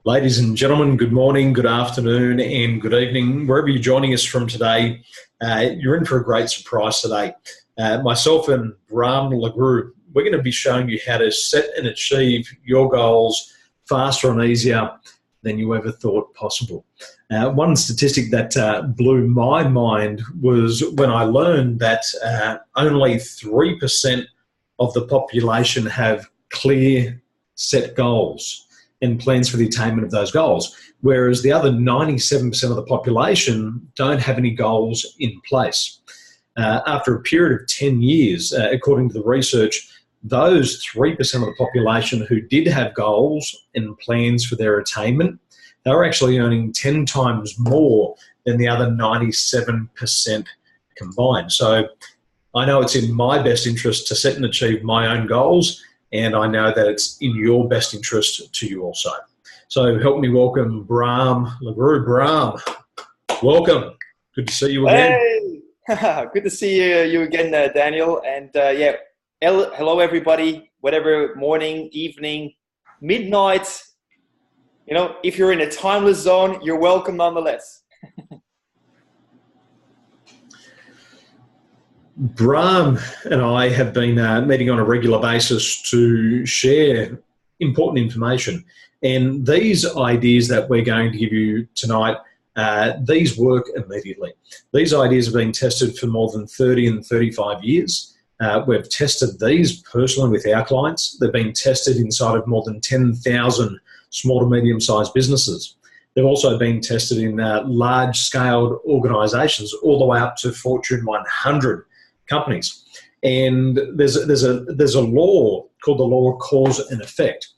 Ladies and gentlemen, good morning, good afternoon, and good evening. Wherever you're joining us from today, you're in for a great surprise today. Myself and Bram, Lagrou, we're going to be showing you how to set and achieve your goals faster and easier than you ever thought possible. One statistic that blew my mind was when I learned that only 3% of the population have clear set goals and plans for the attainment of those goals, whereas the other 97% of the population don't have any goals in place. After a period of 10 years, according to the research, those 3% of the population who did have goals and plans for their attainment, they were actually earning 10 times more than the other 97% combined. So I know it's in my best interest to set and achieve my own goals, and I know that it's in your best interest to you also. So help me welcome Bram Lagrou. Bram, welcome. Good to see you again. Hey, good to see you again, Daniel. And yeah, hello everybody, whatever morning, evening, midnight. You know, if you're in a timeless zone, you're welcome nonetheless. Bram and I have been meeting on a regular basis to share important information. And these ideas that we're going to give you tonight, these work immediately. These ideas have been tested for more than 30 and 35 years. We've tested these personally with our clients. They've been tested inside of more than 10,000 small to medium-sized businesses. They've also been tested in large-scale organisations, all the way up to Fortune 100 companies. And there's a law called the law of cause and effect,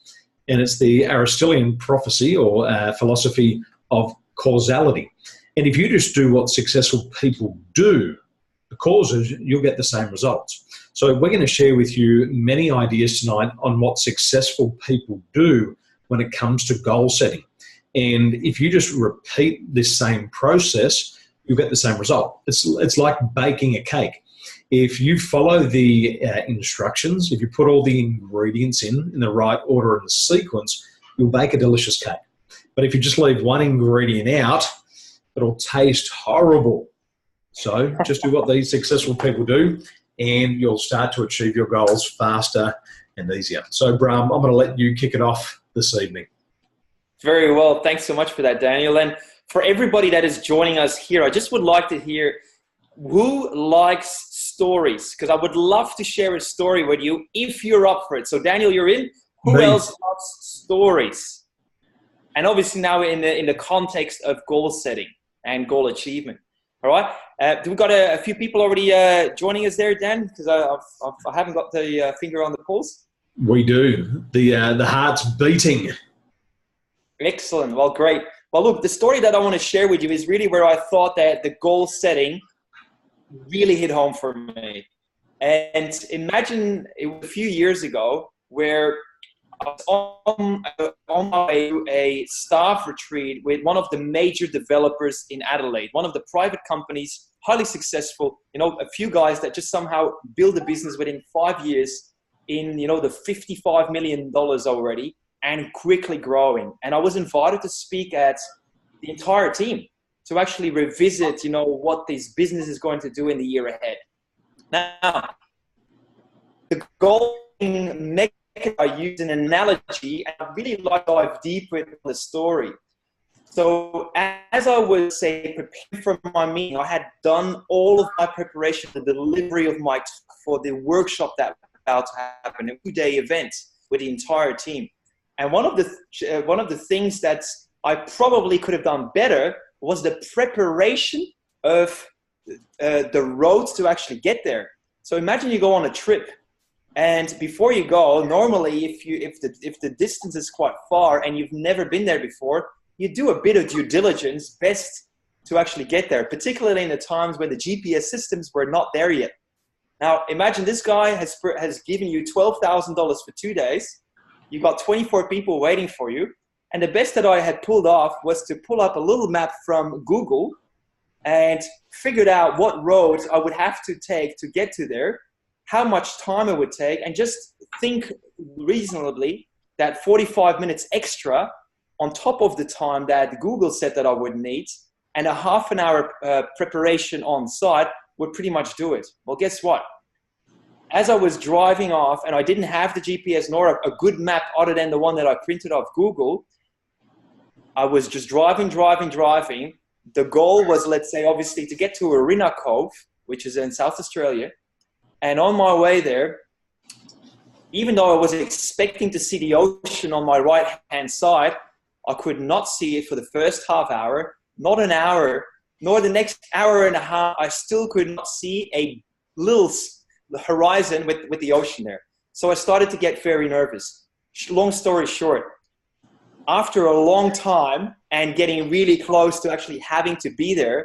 and it's the Aristotelian prophecy or philosophy of causality. And if you just do what successful people do, the causes, you'll get the same results. So we're going to share with you many ideas tonight on what successful people do when it comes to goal setting. And if you just repeat this same process, you'll get the same result. It's like baking a cake. If you follow the instructions, if you put all the ingredients in the right order and sequence, you'll bake a delicious cake. But if you just leave one ingredient out, it'll taste horrible. So just do what these successful people do, and you'll start to achieve your goals faster and easier. So, Bram, I'm going to let you kick it off this evening. Very well. Thanks so much for that, Daniel. And for everybody that is joining us here, I just would like to hear who likes stories, because I would love to share a story with you if you're up for it. So, Daniel, you're in. Who else loves stories? And obviously now in the context of goal setting and goal achievement. All right. Do we got a few people already joining us there, Dan? Because I haven't got the finger on the pulse. We do. The heart's beating. Excellent. Well, great. Well, look, the story that I want to share with you is really where I thought that the goal setting really hit home for me. And imagine a few years ago where I was on my way to a staff retreat with one of the major developers in Adelaide, one of the private companies, highly successful, you know, a few guys that just somehow build a business within 5 years in, you know, the $55 million already and quickly growing. And I was invited to speak at the entire team to actually revisit, you know, what this business is going to do in the year ahead. Now, the goal in I use an analogy, and I really like to dive deep with the story. So as I was preparing for my meeting, I had done all of my preparation, the delivery of my talk for the workshop that was about to happen, a 2-day event with the entire team. And one of the things that I probably could have done better was the preparation of the roads to actually get there. So imagine you go on a trip, and before you go, normally if the distance is quite far and you've never been there before, you do a bit of due diligence, best to actually get there, particularly in the times when the GPS systems were not there yet. Now imagine this guy has given you $12,000 for 2 days. You've got 24 people waiting for you. And the best that I had pulled off was to pull up a little map from Google and figured out what roads I would have to take to get to there, how much time it would take, and just think reasonably that 45 minutes extra on top of the time that Google said that I would need, and a half an hour preparation on site would pretty much do it. Well, guess what? As I was driving off, and I didn't have the GPS nor a good map other than the one that I printed off Google, I was just driving. The goal was, let's say, obviously to get to Arena Cove, which is in South Australia. And on my way there, even though I was expecting to see the ocean on my right-hand side, I could not see it for the first half hour, not an hour, nor the next hour and a half. I still could not see a little horizon with the ocean there. So I started to get very nervous. Long story short, after a long time and getting really close to actually having to be there,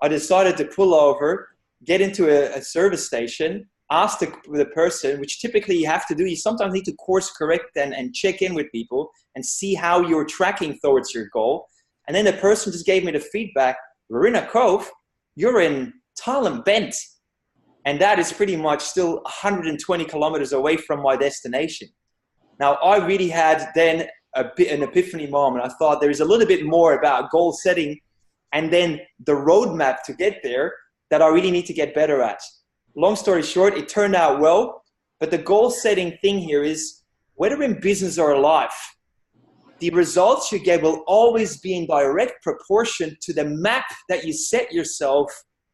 I decided to pull over, get into a service station, ask the person, which typically you have to do. You sometimes need to course correct and check in with people and see how you're tracking towards your goal. And then the person just gave me the feedback, Arena Cove, you're in Thailand Bent. And that is pretty much still 120 kilometers away from my destination. Now, I really had then an epiphany moment. I thought there is a little bit more about goal setting and then the roadmap to get there that I really need to get better at. Long story short, it turned out well, but the goal setting thing here is, whether in business or life, the results you get will always be in direct proportion to the map that you set yourself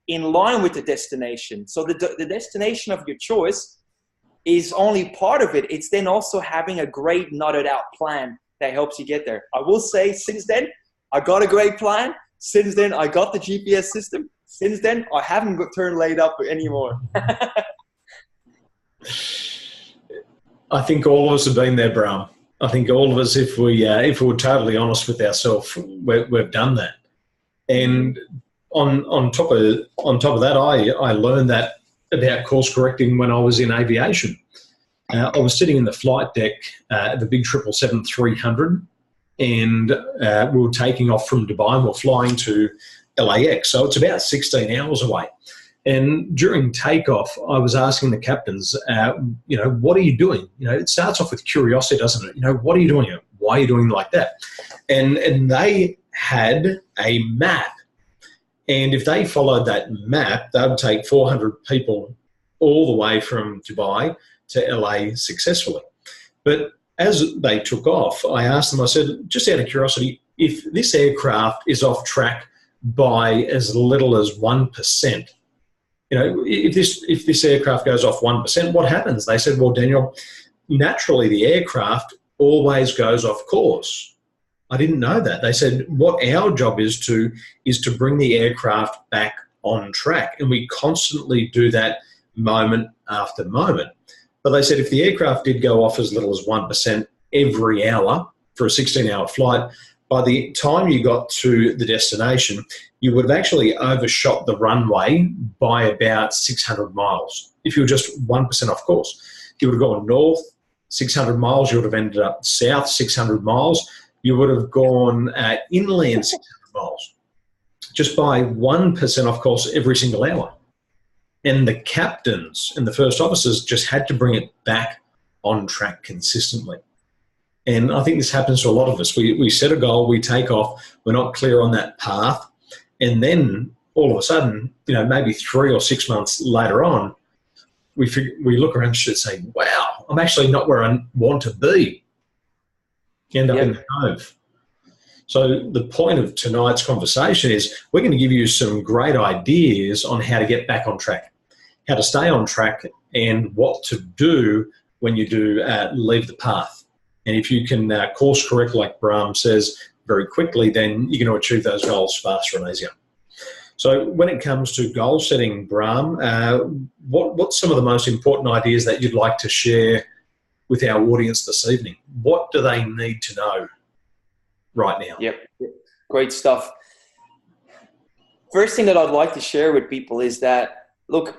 in line with the destination. So the destination of your choice is only part of it. It's then also having a great knotted out plan that helps you get there. I will say, since then, I got a great plan. Since then, I got the GPS system. Since then, I haven't turned late up anymore. I think all of us have been there, Bram. I think all of us, if we're totally honest with ourselves, we've done that. And on top of that, I learned that about course correcting when I was in aviation. I was sitting in the flight deck, the big 777-300, and we were taking off from Dubai and we're flying to LAX. So it's about 16 hours away. And during takeoff, I was asking the captains, what are you doing? It starts off with curiosity, doesn't it? What are you doing? Why are you doing like that? And they had a map. And if they followed that map, they would take 400 people all the way from Dubai to LA successfully. But as they took off, I asked them, I said, just out of curiosity, if this aircraft is off track by as little as 1%, if this aircraft goes off 1%, what happens? They said, well, Daniel, naturally the aircraft always goes off course. I didn't know that. They said, what our job is to bring the aircraft back on track. And we constantly do that moment after moment. But they said if the aircraft did go off as little as 1% every hour for a 16-hour flight, by the time you got to the destination, you would have actually overshot the runway by about 600 miles. If you were just 1% off course, you would have gone north 600 miles, you would have ended up south 600 miles, you would have gone inland 600 miles, just by 1% off course every single hour. And the captains and the first officers just had to bring it back on track consistently. And I think this happens to a lot of us. We set a goal, we take off, we're not clear on that path, and then all of a sudden, maybe 3 or 6 months later on, we look around and say, wow, I'm actually not where I want to be. You end up in the cove. So the point of tonight's conversation is we're going to give you some great ideas on how to get back on track, how to stay on track, and what to do when you do leave the path. And if you can course correct, like Bram says, very quickly, then you're going to achieve those goals faster and easier. So when it comes to goal setting, Bram, what's some of the most important ideas that you'd like to share with our audience this evening? What do they need to know right now? Yep, great stuff. First thing that I'd like to share with people is that, look,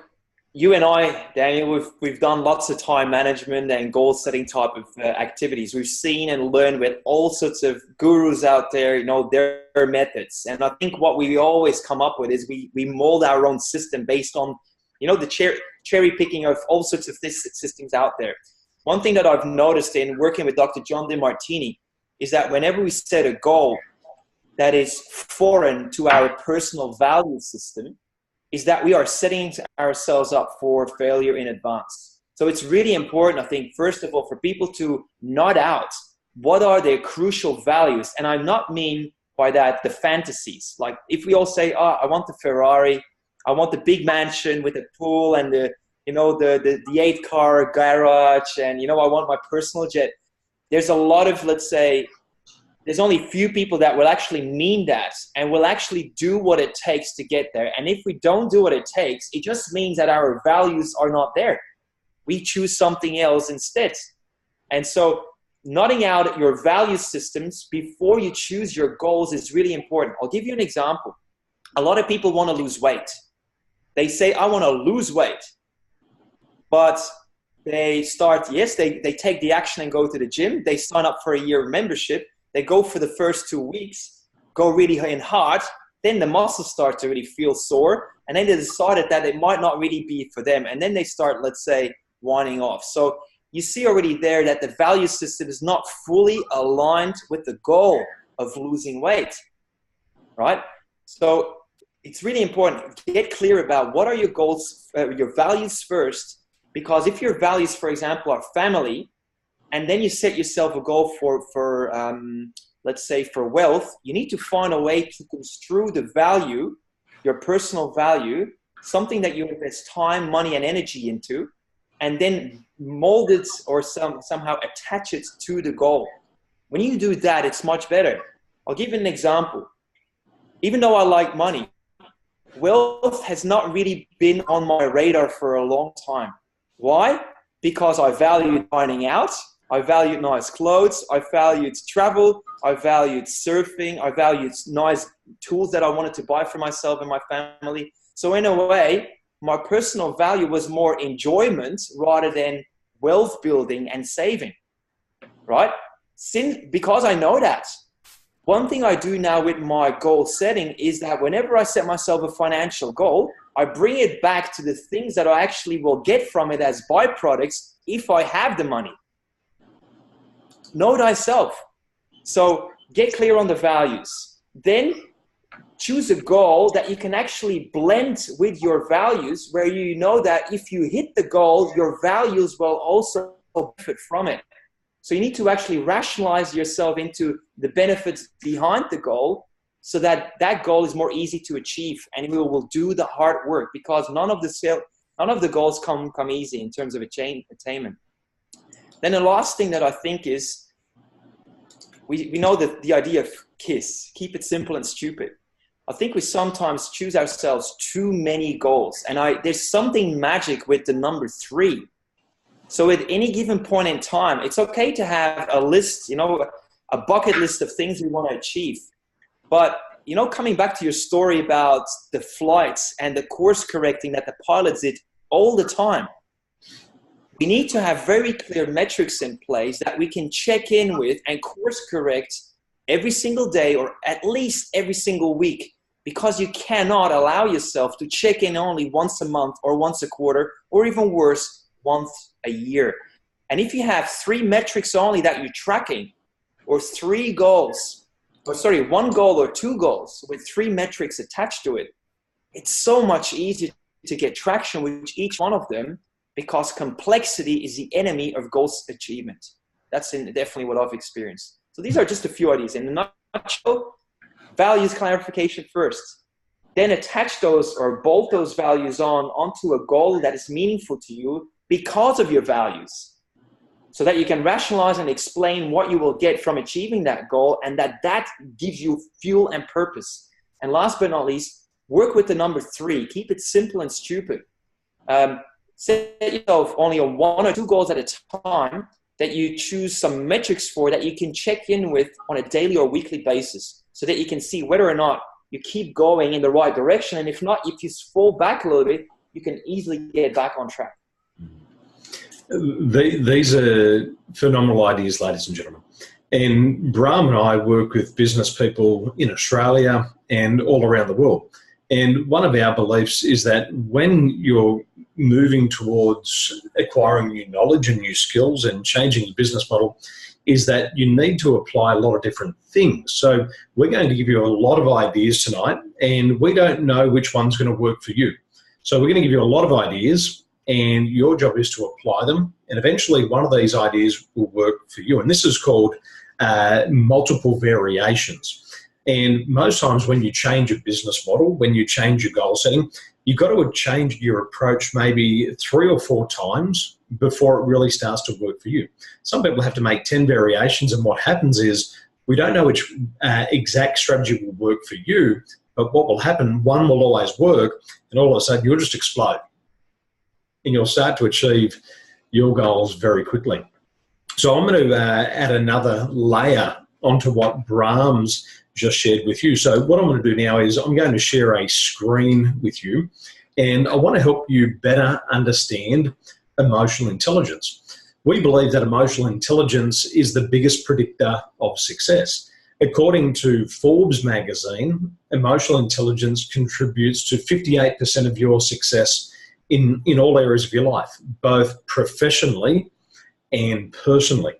you and I, Daniel, we've done lots of time management and goal setting type of activities. We've seen and learned with all sorts of gurus out there, their methods. And I think what we always come up with is we mold our own system based on, the cherry picking of all sorts of systems out there. One thing that I've noticed in working with Dr. John DeMartini, is that whenever we set a goal that is foreign to our personal value system, is that we are setting ourselves up for failure in advance. So it's really important, I think, first of all, for people to nod out what are their crucial values. And I not mean by that the fantasies. Like if we all say, oh, I want the Ferrari, I want the big mansion with the pool and the 8-car garage, and I want my personal jet. There's a lot of, let's say, there's only few people that will actually mean that and will actually do what it takes to get there. And if we don't do what it takes, it just means that our values are not there. We choose something else instead. And so nodding out your value systems before you choose your goals is really important. I'll give you an example. A lot of people want to lose weight. They say, I want to lose weight. But they start, yes, they take the action and go to the gym. They sign up for a year membership. They go for the first 2 weeks, go really in hard. Then the muscles start to really feel sore. And then they decided that it might not really be for them. And then they start, let's say, winding off. So you see already there that the value system is not fully aligned with the goal of losing weight, right? So it's really important. Get clear about what are your goals, your values first. Because if your values, for example, are family, and then you set yourself a goal for let's say, for wealth, you need to find a way to construe the value, your personal value, something that you invest time, money, and energy into, and then mold it or somehow attach it to the goal. When you do that, it's much better. I'll give you an example. Even though I like money, wealth has not really been on my radar for a long time. Why? Because I valued dining out, I valued nice clothes, I valued travel, I valued surfing, I valued nice tools that I wanted to buy for myself and my family. So in a way, my personal value was more enjoyment rather than wealth building and saving, right? Because I know that. One thing I do now with my goal setting is that whenever I set myself a financial goal, I bring it back to the things that I actually will get from it as byproducts if I have the money. Know thyself. So get clear on the values. Then choose a goal that you can actually blend with your values, where you know that if you hit the goal, your values will also benefit from it. So you need to actually rationalize yourself into the benefits behind the goal so that that goal is more easy to achieve, and we will do the hard work, because none of the goals come easy in terms of attainment. Then the last thing that I think is, we know that the idea of KISS, keep it simple and stupid. I think we sometimes choose ourselves too many goals, and there's something magic with the number 3. So at any given point in time, it's okay to have a list, a bucket list of things we want to achieve. But, coming back to your story about the flights and the course correcting that the pilots did all the time, we need to have very clear metrics in place that we can check in with and course correct every single day, or at least every single week, because you cannot allow yourself to check in only once a month or once a quarter, or even worse, once a year. And if you have 3 metrics only that you're tracking, or 3 goals, one goal or 2 goals with 3 metrics attached to it, it's so much easier to get traction with each one of them, because complexity is the enemy of goals achievement. That's definitely what I've experienced. So these are just a few ideas. In a nutshell, values clarification first. Then attach those or bolt those values onto a goal that is meaningful to you because of your values, so that you can rationalize and explain what you will get from achieving that goal, and that gives you fuel and purpose. And last but not least, work with the number 3. Keep it simple and stupid. Set yourself only on 1 or 2 goals at a time that you choose some metrics for, that you can check in with on a daily or weekly basis, so that you can see whether or not you keep going in the right direction. And if not, if you fall back a little bit, you can easily get back on track. These are phenomenal ideas, ladies and gentlemen. And Bram and I work with business people in Australia and all around the world. And one of our beliefs is that when you're moving towards acquiring new knowledge and new skills and changing your business model, is that you need to apply a lot of different things. So we're going to give you a lot of ideas tonight, and we don't know which one's going to work for you. So we're going to give you a lot of ideas, and your job is to apply them, and eventually one of these ideas will work for you. And this is called multiple variations. And most times when you change a business model, when you change your goal setting, you've got to change your approach maybe 3 or 4 times before it really starts to work for you. Some people have to make 10 variations, and what happens is we don't know which exact strategy will work for you, but what will happen, one will always work, and all of a sudden you'll just explode. And you'll start to achieve your goals very quickly. So I'm going to add another layer onto what Bram's just shared with you. So what I'm going to do now is I'm going to share a screen with you, and I want to help you better understand emotional intelligence. We believe that emotional intelligence is the biggest predictor of success. According to Forbes magazine, emotional intelligence contributes to 58% of your success in all areas of your life, both professionally and personally.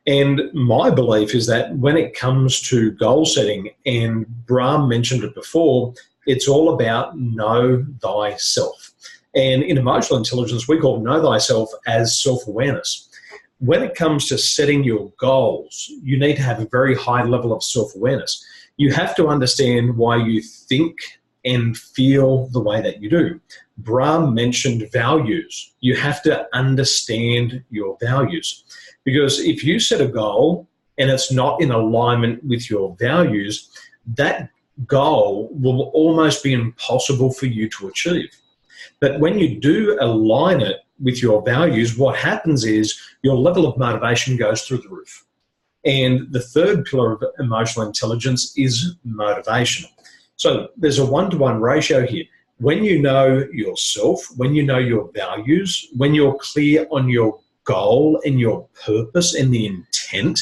And my belief is that when it comes to goal setting, and Bram mentioned it before, it's all about know thyself. And in emotional intelligence, we call know thyself as self-awareness. When it comes to setting your goals, you need to have a very high level of self-awareness. You have to understand why you think and feel the way that you do. Bram mentioned values. You have to understand your values. Because if you set a goal and it's not in alignment with your values, that goal will almost be impossible for you to achieve. But when you do align it with your values, what happens is your level of motivation goes through the roof. And the third pillar of emotional intelligence is motivation. So there's a 1-to-1 ratio here. When you know yourself, when you know your values, when you're clear on your goal and your purpose and the intent,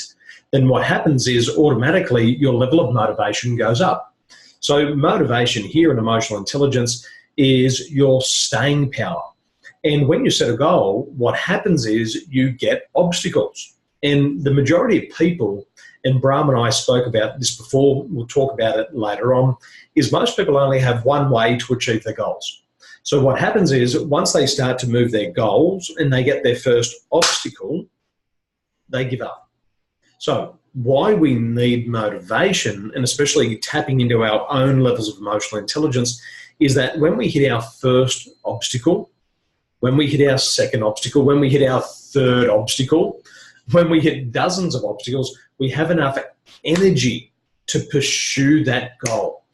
then what happens is automatically your level of motivation goes up. So motivation here in emotional intelligence is your staying power. And when you set a goal, what happens is you get obstacles. And the majority of people, and Bram and I spoke about this before, we'll talk about it later on, is most people only have one way to achieve their goals. So what happens is once they start to move their goals and they get their first obstacle, they give up. So why we need motivation, and especially tapping into our own levels of emotional intelligence, is that when we hit our first obstacle, when we hit our second obstacle, when we hit our third obstacle, when we hit dozens of obstacles, we have enough energy to pursue that goal.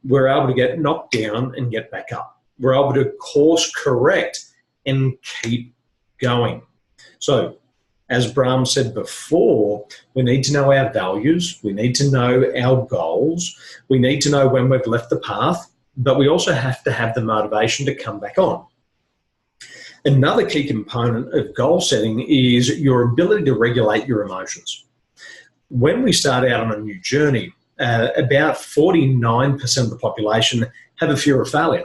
We're able to get knocked down and get back up. We're able to course correct and keep going. So, as Bram said before, we need to know our values, we need to know our goals, we need to know when we've left the path, but we also have to have the motivation to come back on. Another key component of goal setting is your ability to regulate your emotions. When we start out on a new journey, about 49% of the population have a fear of failure.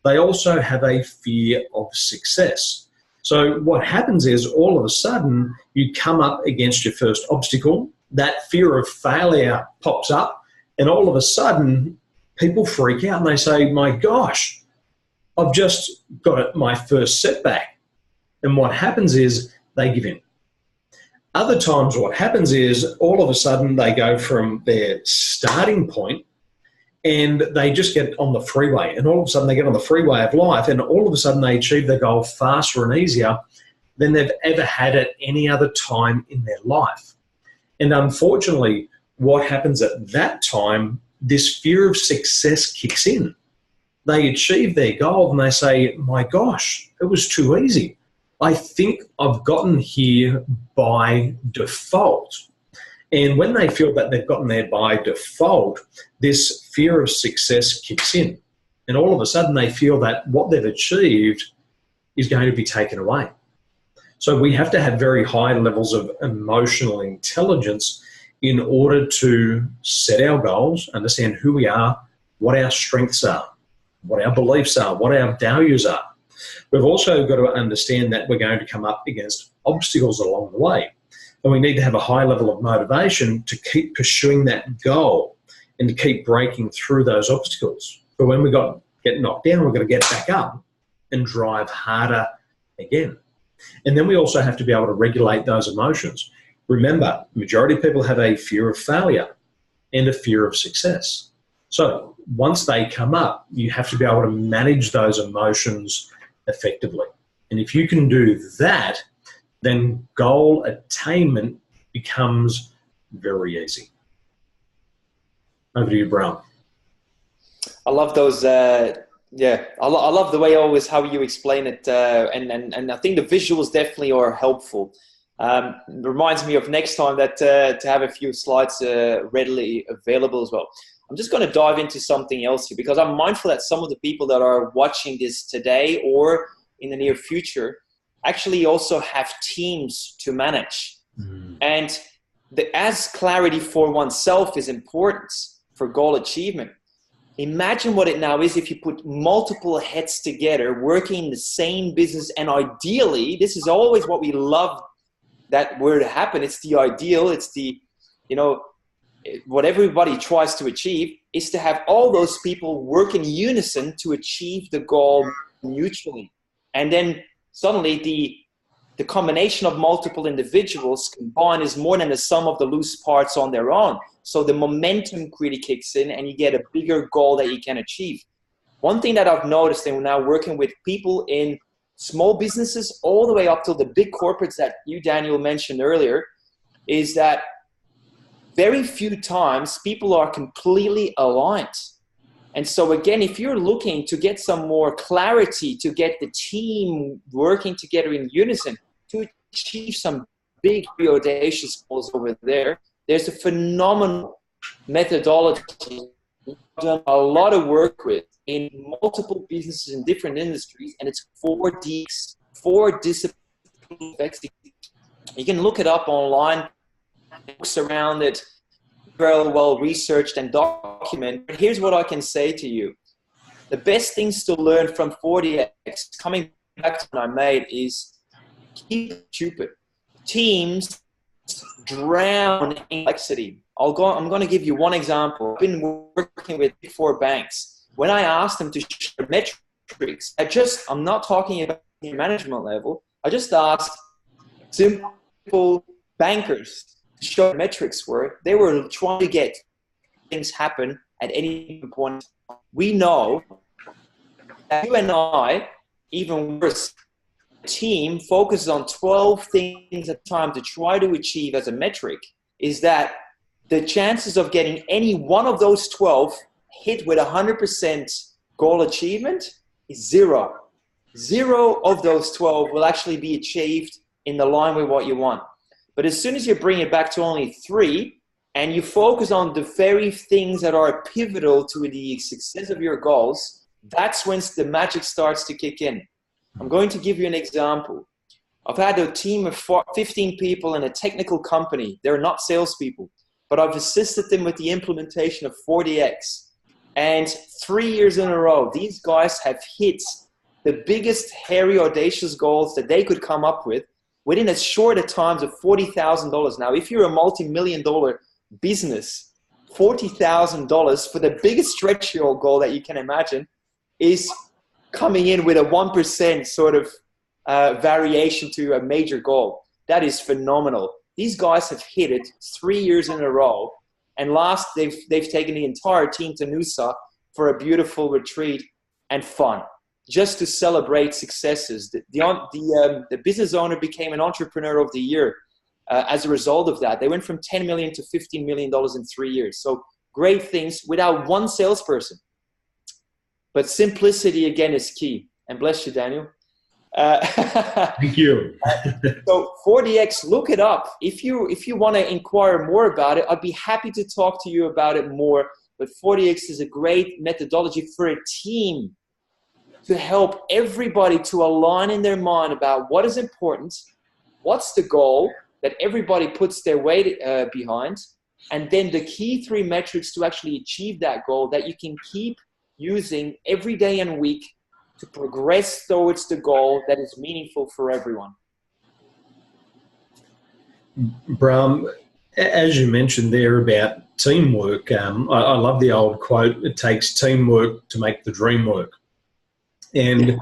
They also have a fear of success. So what happens is all of a sudden you come up against your first obstacle, that fear of failure pops up, and all of a sudden people freak out and they say, my gosh, I've just got my first setback. And what happens is they give in. Other times what happens is all of a sudden they go from their starting point and they just get on the freeway, and all of a sudden they get on the freeway of life, and all of a sudden they achieve their goal faster and easier than they've ever had at any other time in their life. And unfortunately, what happens at that time, this fear of success kicks in. They achieve their goal and they say, my gosh, it was too easy. I think I've gotten here by default. And when they feel that they've gotten there by default, this fear of success kicks in. And all of a sudden they feel that what they've achieved is going to be taken away. So we have to have very high levels of emotional intelligence in order to set our goals, understand who we are, what our strengths are, what our beliefs are, what our values are. We've also got to understand that we're going to come up against obstacles along the way. And we need to have a high level of motivation to keep pursuing that goal and to keep breaking through those obstacles. But when we get knocked down, we've got to get back up and drive harder again. And then we also have to be able to regulate those emotions. Remember, the majority of people have a fear of failure and a fear of success. So once they come up, you have to be able to manage those emotions effectively. And if you can do that, then goal attainment becomes very easy. Over to you, Bram. I love those. I love the way always how you explain it, and I think the visuals definitely are helpful. Reminds me of next time that to have a few slides readily available as well. I'm just going to dive into something else here because I'm mindful that some of the people that are watching this today or in the near future actually also have teams to manage. And as clarity for oneself is important for goal achievement, imagine what it now is if you put multiple heads together working in the same business, and ideally, this is always what we love that word to happen. It's the ideal, it's the, what everybody tries to achieve is to have all those people work in unison to achieve the goal mutually. And then suddenly the combination of multiple individuals combined is more than the sum of the loose parts on their own. So the momentum really kicks in and you get a bigger goal that you can achieve. One thing that I've noticed, and we're now working with people in small businesses all the way up to the big corporates that you, Daniel, mentioned earlier, is that very few times people are completely aligned. And so again, if you're looking to get some more clarity, to get the team working together in unison, to achieve some big audacious goals over there, there's a phenomenal methodology we've done a lot of work with in multiple businesses in different industries, and it's 4Ds, 4 disciplines of execution. You can look it up online, books around it, very well researched and documented. But here's what I can say to you. The best things to learn from 4DX, coming back to what I made, is keep it stupid. Teams drown in complexity. I'm going to give you one example. I've been working with 4 banks. When I asked them to share metrics, I'm not talking about the management level. I just asked simple bankers to show what metrics were. They were trying to get things happen at any point. We know that you and I, even worse, team focuses on 12 things at a time to try to achieve as a metric, is that the chances of getting any one of those 12 hit with 100% goal achievement is 0. 0 of those 12 will actually be achieved in the line with what you want. But as soon as you bring it back to only 3 and you focus on the very things that are pivotal to the success of your goals, that's when the magic starts to kick in. I'm going to give you an example. I've had a team of 15 people in a technical company. They're not salespeople, but I've assisted them with the implementation of 4DX. And 3 years in a row, these guys have hit the biggest, hairy, audacious goals that they could come up with within as short a time of $40,000. Now, if you're a multi-million-dollar business, $40,000 for the biggest stretch goal that you can imagine is coming in with a 1% sort of variation to a major goal. That is phenomenal. These guys have hit it 3 years in a row. And last, they've taken the entire team to Noosa for a beautiful retreat and fun, just to celebrate successes. The business owner became an entrepreneur of the year as a result of that. They went from $10 million to $15 million in 3 years. So great things without one salesperson. But simplicity, again, is key. And bless you, Daniel. Thank you. So 4DX, look it up. If you want to inquire more about it, I'd be happy to talk to you about it more. But 4DX is a great methodology for a team to help everybody to align in their mind about what is important, what's the goal that everybody puts their weight behind, and then the key 3 metrics to actually achieve that goal that you can keep using every day and week to progress towards the goal that is meaningful for everyone. Bram, as you mentioned there about teamwork, I love the old quote, it takes teamwork to make the dream work. And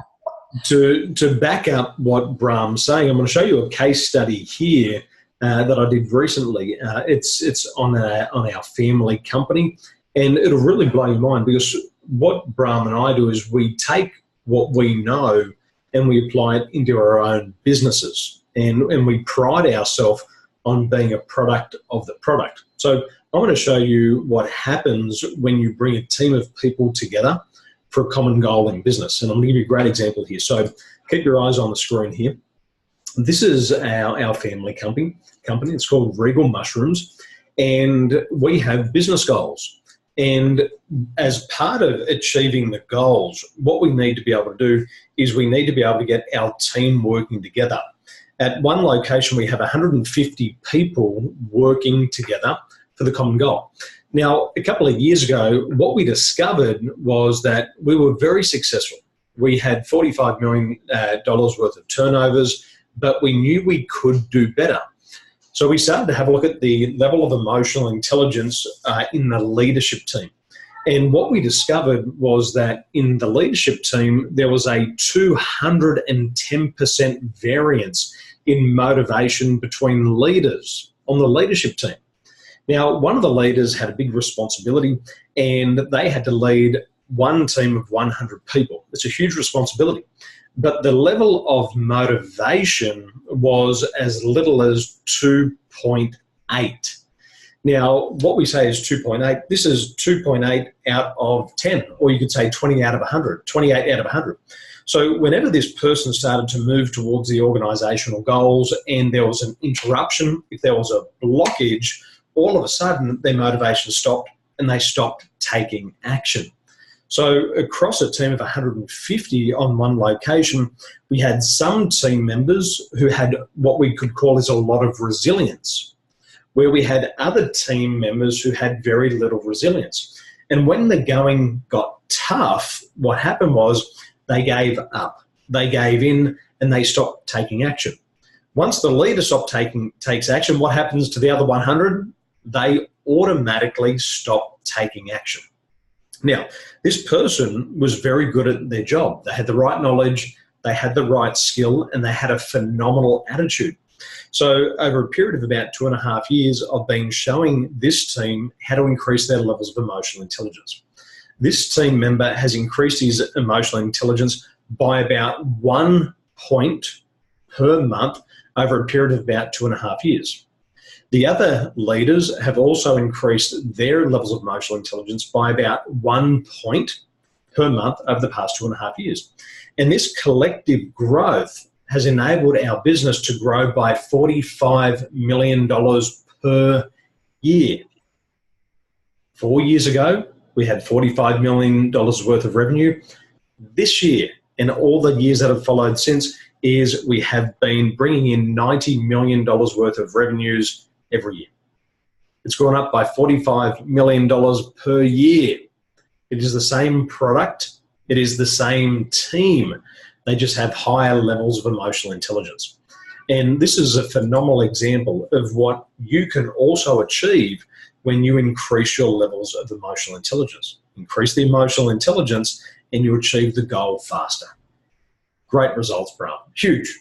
to back up what Bram's saying, I'm going to show you a case study here that I did recently. It's on our family company, and it'll really blow your mind, because what Bram and I do is we take what we know and we apply it into our own businesses, and we pride ourselves on being a product of the product. So I'm going to show you what happens when you bring a team of people together for a common goal in business. And I'm going to give you a great example here. So keep your eyes on the screen here. This is our family company. It's called Regal Mushrooms, and we have business goals. And as part of achieving the goals, what we need to be able to do is we need to be able to get our team working together. At one location, we have 150 people working together for the common goal. Now, a couple of years ago, what we discovered was that we were very successful. We had $45 million worth of turnovers, but we knew we could do better. So we started to have a look at the level of emotional intelligence in the leadership team. And what we discovered was that in the leadership team, there was a 210% variance in motivation between leaders on the leadership team. Now, one of the leaders had a big responsibility, and they had to lead one team of 100 people. It's a huge responsibility. But the level of motivation was as little as 2.8. Now, what we say is 2.8. This is 2.8 out of 10, or you could say 20 out of 100, 28 out of 100. So whenever this person started to move towards the organisational goals and there was an interruption, if there was a blockage, all of a sudden their motivation stopped and they stopped taking action. So across a team of 150 on one location, we had some team members who had what we could call is a lot of resilience, where we had other team members who had very little resilience. And when the going got tough, what happened was they gave up, they gave in, and they stopped taking action. Once the leader takes action, what happens to the other 100? They automatically stop taking action. Now, this person was very good at their job. They had the right knowledge, they had the right skill, and they had a phenomenal attitude. So over a period of about 2.5 years, I've been showing this team how to increase their levels of emotional intelligence. This team member has increased his emotional intelligence by about 1 point per month over a period of about 2.5 years. The other leaders have also increased their levels of emotional intelligence by about 1 point per month over the past 2.5 years. And this collective growth has enabled our business to grow by $45 million per year. 4 years ago, we had $45 million worth of revenue. This year, and all the years that have followed since, is we have been bringing in $90 million worth of revenues every year. It's gone up by $45 million per year. It is the same product. It is the same team. They just have higher levels of emotional intelligence. And this is a phenomenal example of what you can also achieve when you increase your levels of emotional intelligence. Increase the emotional intelligence and you achieve the goal faster. Great results, Bram. Huge.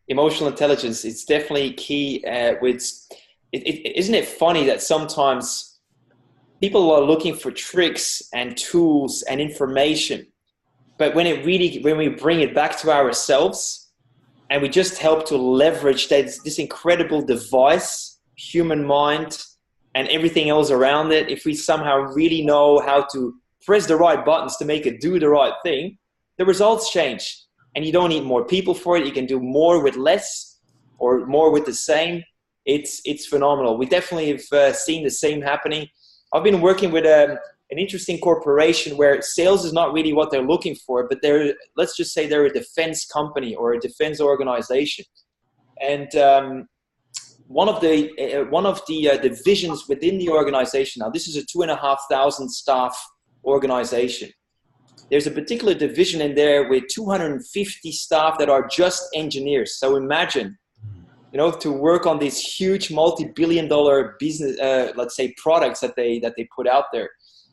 Emotional intelligence is definitely key. Isn't it funny that sometimes people are looking for tricks and tools and information, but when we bring it back to ourselves and we just help to leverage this incredible device, human mind, and everything else around it, if we somehow really know how to press the right buttons to make it do the right thing, the results change. And you don't need more people for it. You can do more with less or more with the same. It's phenomenal. We definitely have seen the same happening. I've been working with an interesting corporation where sales is not really what they're looking for, but let's just say they're a defense company or a defense organization. And one of the divisions within the organization, now this is a 2,500 staff organization. There's a particular division in there with 250 staff that are just engineers. So imagine to work on these huge multi-billion-dollar business, let's say, products that they put out there.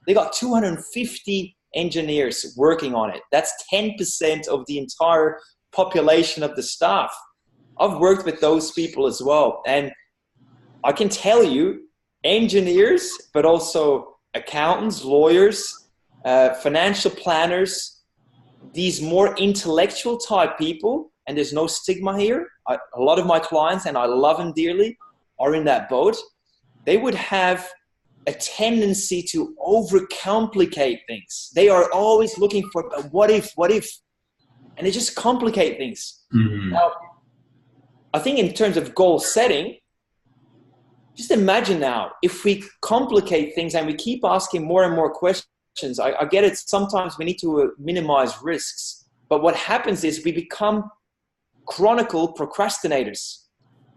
They got 250 engineers working on it. That's 10% of the entire population of the staff. I've worked with those people as well. And I can tell you, engineers, but also accountants, lawyers, financial planners, these more intellectual type people, and there's no stigma here. A lot of my clients, and I love them dearly, are in that boat. They would have a tendency to overcomplicate things. They are always looking for what if, and they just complicate things. Mm-hmm. Now, I think in terms of goal setting, just imagine now, if we complicate things and we keep asking more and more questions, I get it, sometimes we need to minimize risks. But what happens is we become chronicle procrastinators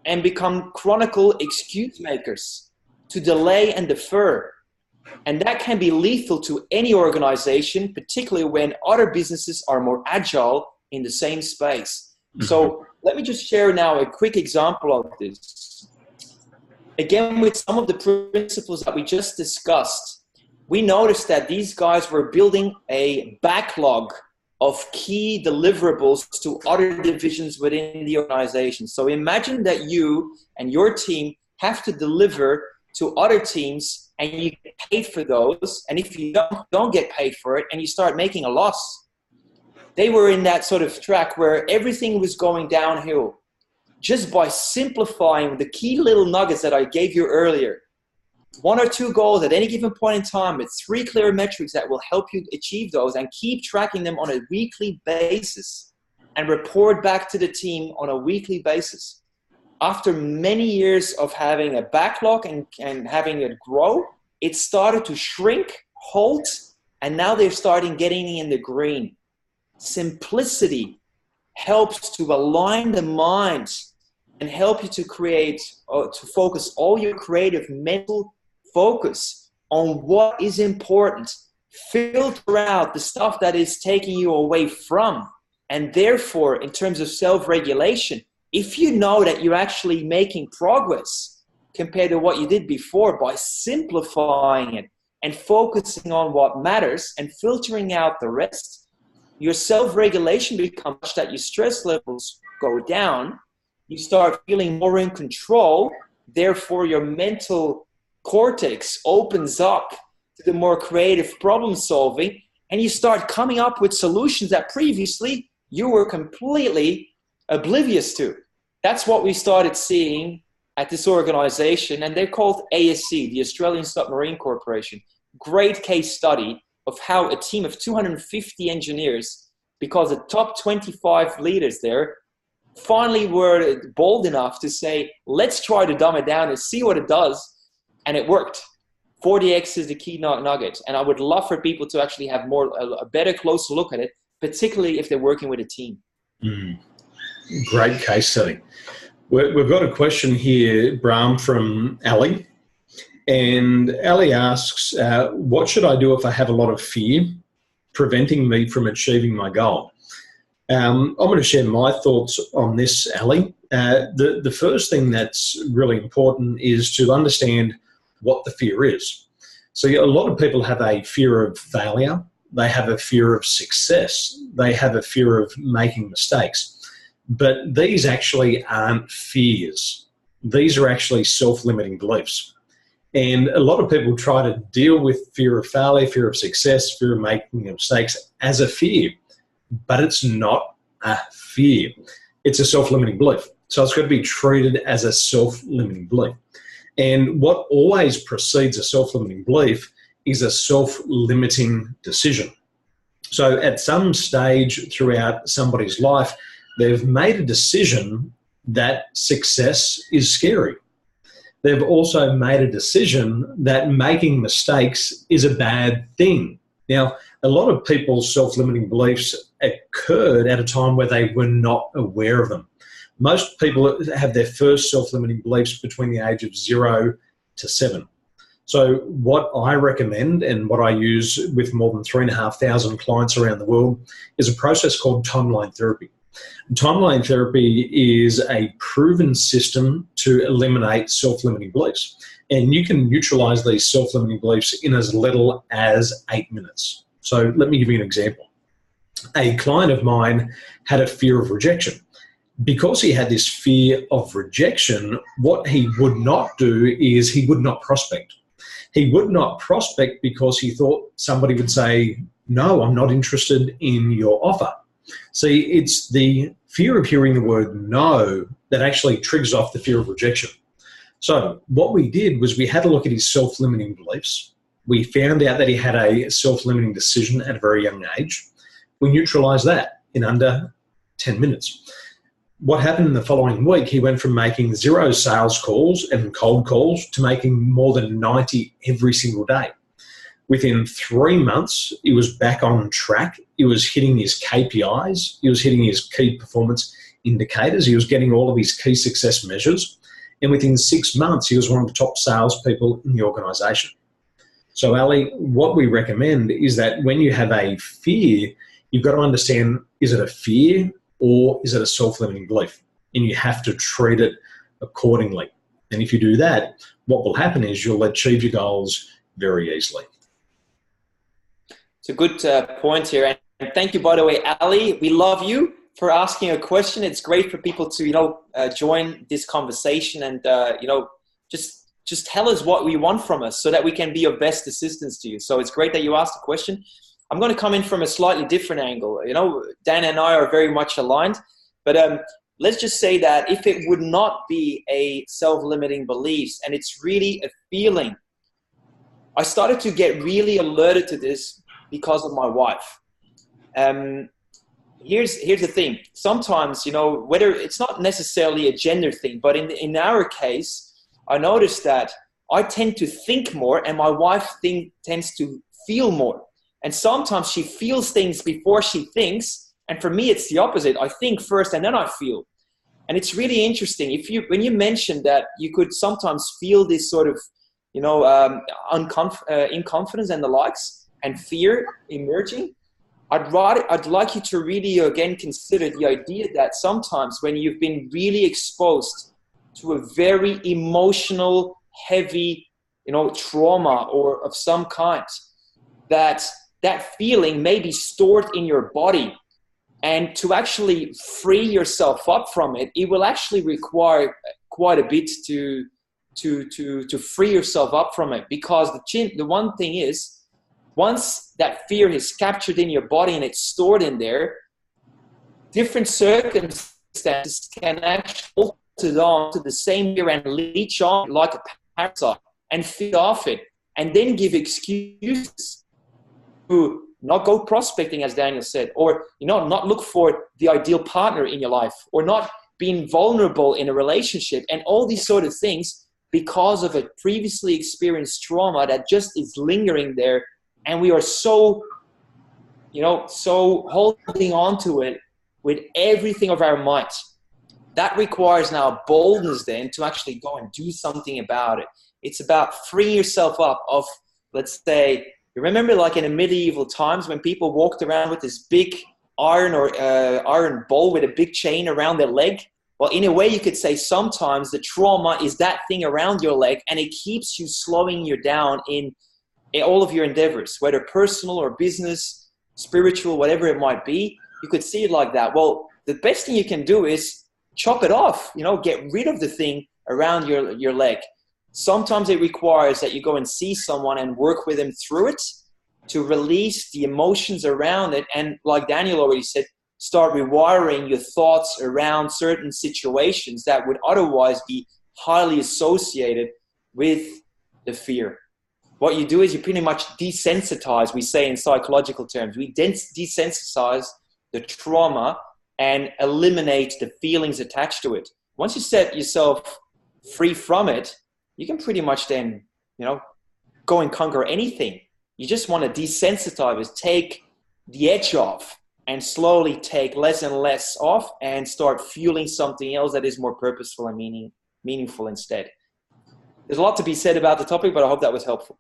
and become chronicle excuse makers to delay and defer. And that can be lethal to any organization, particularly when other businesses are more agile in the same space. Mm-hmm. So let me just share now a quick example of this. Again, with some of the principles that we just discussed, we noticed that these guys were building a backlog of key deliverables to other divisions within the organization. So imagine that you and your team have to deliver to other teams and you get paid for those. And if you don't get paid for it and you start making a loss, they were in that sort of track where everything was going downhill. Just by simplifying the key little nuggets that I gave you earlier, 1 or 2 goals at any given point in time with 3 clear metrics that will help you achieve those, and keep tracking them on a weekly basis and report back to the team on a weekly basis. After many years of having a backlog and having it grow, it started to shrink, halt, and now they're starting getting in the green. Simplicity helps to align the mind and help you to create, to focus all your creative mental focus on what is important. Filter out the stuff that is taking you away from. And therefore, in terms of self-regulation, if you know that you're actually making progress compared to what you did before by simplifying it and focusing on what matters and filtering out the rest, your self-regulation becomes such that your stress levels go down. You start feeling more in control. Therefore, your mental cortex opens up to the more creative problem solving, and you start coming up with solutions that previously you were completely oblivious to. That's what we started seeing at this organization, and they're called ASC, the Australian Submarine Corporation. Great case study of how a team of 250 engineers, because the top 25 leaders there finally were bold enough to say, let's try to dumb it down and see what it does. And it worked. 40x is the key nugget. And I would love for people to actually have a better, closer look at it, particularly if they're working with a team. Mm. Great case study. We've got a question here, Bram, from Ali. And Ali asks, what should I do if I have a lot of fear preventing me from achieving my goal? I'm going to share my thoughts on this, Ali. The first thing that's really important is to understand what the fear is. So a lot of people have a fear of failure. They have a fear of success. They have a fear of making mistakes. But these actually aren't fears. These are actually self-limiting beliefs. And a lot of people try to deal with fear of failure, fear of success, fear of making mistakes as a fear. But it's not a fear. It's a self-limiting belief. So it's got to be treated as a self-limiting belief. And what always precedes a self-limiting belief is a self-limiting decision. So at some stage throughout somebody's life, they've made a decision that success is scary. They've also made a decision that making mistakes is a bad thing. Now, a lot of people's self-limiting beliefs occurred at a time where they were not aware of them. Most people have their first self-limiting beliefs between the age of 0 to 7. So what I recommend and what I use with more than 3,500 clients around the world is a process called timeline therapy. Timeline therapy is a proven system to eliminate self-limiting beliefs. And you can neutralize these self-limiting beliefs in as little as 8 minutes. So let me give you an example. A client of mine had a fear of rejection. Because he had this fear of rejection, what he would not do is he would not prospect. He would not prospect because he thought somebody would say, no, I'm not interested in your offer. See, it's the fear of hearing the word no that actually triggers off the fear of rejection. So what we did was we had a look at his self-limiting beliefs. We found out that he had a self-limiting decision at a very young age. We neutralized that in under 10 minutes. What happened in the following week, he went from making 0 sales calls and cold calls to making more than 90 every single day. Within 3 months, he was back on track. He was hitting his KPIs. He was hitting his key performance indicators. He was getting all of his key success measures. And within 6 months, he was one of the top salespeople in the organisation. So, Ali, what we recommend is that when you have a fear, you've got to understand, is it a fear or is it a self-limiting belief? And you have to treat it accordingly. And if you do that, what will happen is you'll achieve your goals very easily. It's a good point here. And thank you, by the way, Ali. We love you for asking a question. It's great for people to, join this conversation and, just tell us what we want from us so that we can be of best assistance to you. So it's great that you asked the question. I'm going to come in from a slightly different angle. Dan and I are very much aligned, but let's just say that if it would not be a self-limiting beliefs and it's really a feeling, I started to get really alerted to this because of my wife. Here's the thing. Sometimes, whether it's not necessarily a gender thing, but in our case, I noticed that I tend to think more and my wife tends to feel more. And sometimes she feels things before she thinks. And for me, it's the opposite. I think first and then I feel. And it's really interesting. When you mentioned that you could sometimes feel this sort of, inconfidence and the likes and fear emerging, I'd like you to really again consider the idea that sometimes when you've been really exposed to a very emotional, heavy, trauma or of some kind, that feeling may be stored in your body, and to actually free yourself up from it, it will actually require quite a bit to free yourself up from it. Because the one thing is, once that fear is captured in your body and it's stored in there, different circumstances can actually hold it on to the same fear and leech on like a parasite and feed off it, and then give excuses to not go prospecting, as Daniel said, or not look for the ideal partner in your life, or not being vulnerable in a relationship, and all these sort of things because of a previously experienced trauma that just is lingering there, and we are so holding on to it with everything of our might. That requires now boldness then to actually go and do something about it. It's about freeing yourself up of, let's say, you remember like in the medieval times when people walked around with this big iron bowl with a big chain around their leg? Well, in a way you could say sometimes the trauma is that thing around your leg, and it keeps you slowing you down in all of your endeavors, whether personal or business, spiritual, whatever it might be. You could see it like that. Well, the best thing you can do is chop it off, get rid of the thing around your leg. Sometimes it requires that you go and see someone and work with them through it to release the emotions around it. And like Daniel already said, start rewiring your thoughts around certain situations that would otherwise be highly associated with the fear. What you do is you pretty much desensitize, we say in psychological terms, we desensitize the trauma and eliminate the feelings attached to it. Once you set yourself free from it, you can pretty much then, go and conquer anything. You just want to desensitize, take the edge off, and slowly take less and less off and start fueling something else that is more purposeful and meaningful instead. There's a lot to be said about the topic, but I hope that was helpful.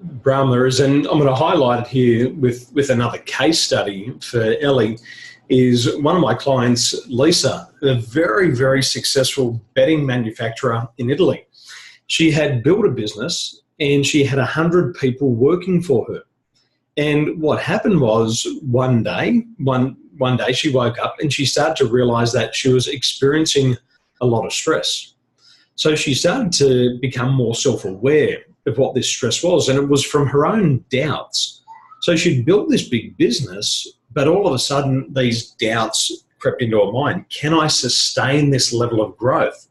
Bram, there is, and I'm going to highlight it here with another case study for Ellie. is one of my clients, Lisa, a very, very successful bedding manufacturer in Italy. She had built a business and she had 100 people working for her. And what happened was one day she woke up and she started to realize that she was experiencing a lot of stress. So she started to become more self-aware of what this stress was, and it was from her own doubts. So she'd built this big business, but all of a sudden these doubts crept into her mind. Can I sustain this level of growth?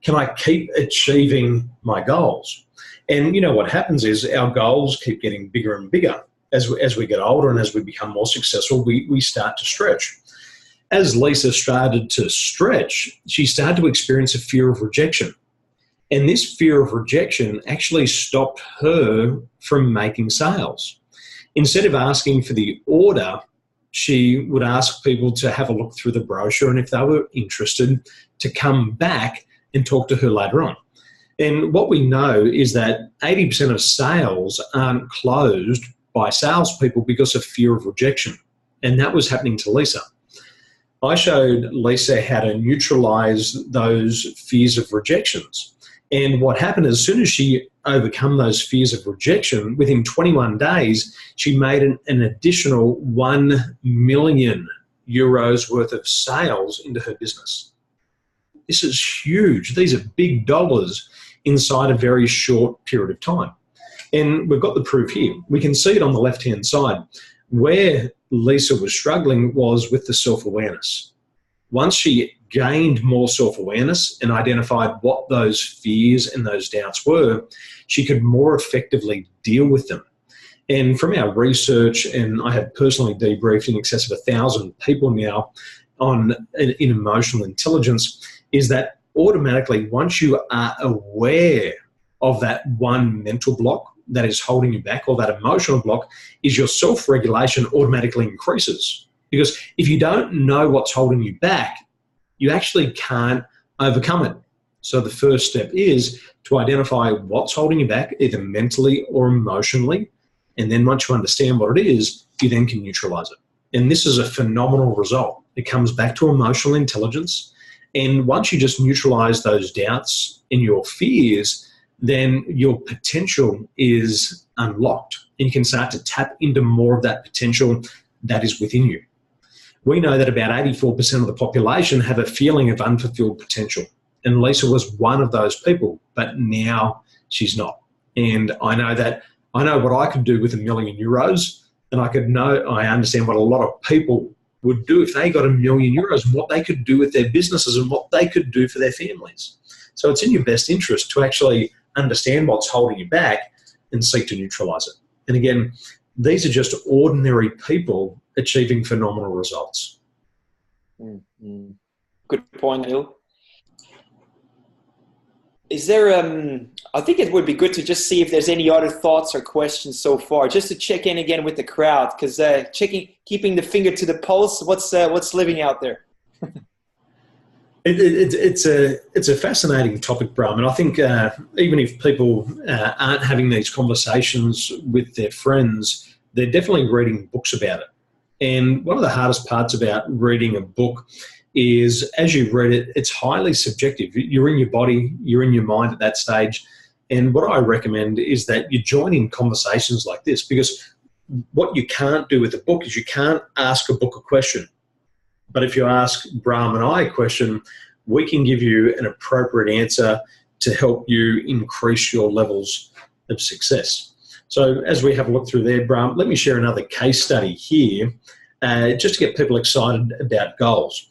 Can I keep achieving my goals? And you know what happens is our goals keep getting bigger and bigger. As we get older and as we become more successful, we start to stretch. As Lisa started to stretch, she started to experience a fear of rejection. And this fear of rejection actually stopped her from making sales. Instead of asking for the order, she would ask people to have a look through the brochure, and if they were interested, to come back and talk to her later on. And what we know is that 80% of sales aren't closed by salespeople because of fear of rejection. And that was happening to Lisa. I showed Lisa how to neutralize those fears of rejections. And what happened, as soon as she overcome those fears of rejection, within 21 days, she made an additional 1 million euros worth of sales into her business. This is huge. These are big dollars inside a very short period of time. And we've got the proof here. We can see it on the left-hand side. Where Lisa was struggling was with the self-awareness. Once she gained more self-awareness and identified what those fears and those doubts were, she could more effectively deal with them. And from our research, and I have personally debriefed in excess of 1,000 people now in emotional intelligence, is that automatically once you are aware of that one mental block that is holding you back, or that emotional block, is your self-regulation automatically increases. Because if you don't know what's holding you back, you actually can't overcome it. So the first step is to identify what's holding you back, either mentally or emotionally. And then once you understand what it is, you then can neutralize it. And this is a phenomenal result. It comes back to emotional intelligence. And once you just neutralize those doubts and your fears, then your potential is unlocked and you can start to tap into more of that potential that is within you. We know that about 84% of the population have a feeling of unfulfilled potential. And Lisa was one of those people, but now she's not. And I know what I could do with €1 million, and I understand what a lot of people would do if they got €1 million, and what they could do with their businesses and what they could do for their families. So it's in your best interest to actually understand what's holding you back and seek to neutralize it. And again, these are just ordinary people achieving phenomenal results. Mm-hmm. Good point, Neil. Is there, I think it would be good to just see if there's any other thoughts or questions so far, just to check in again with the crowd, because keeping the finger to the pulse, what's living out there? It's a fascinating topic, Bram, and I think even if people aren't having these conversations with their friends, they're definitely reading books about it. And one of the hardest parts about reading a book is, as you read it, it's highly subjective. You're in your body, you're in your mind at that stage. And what I recommend is that you join in conversations like this, because what you can't do with a book is you can't ask a book a question. But if you ask Bram and I a question, we can give you an appropriate answer to help you increase your levels of success. So as we have a look through there, Bram, let me share another case study here just to get people excited about goals.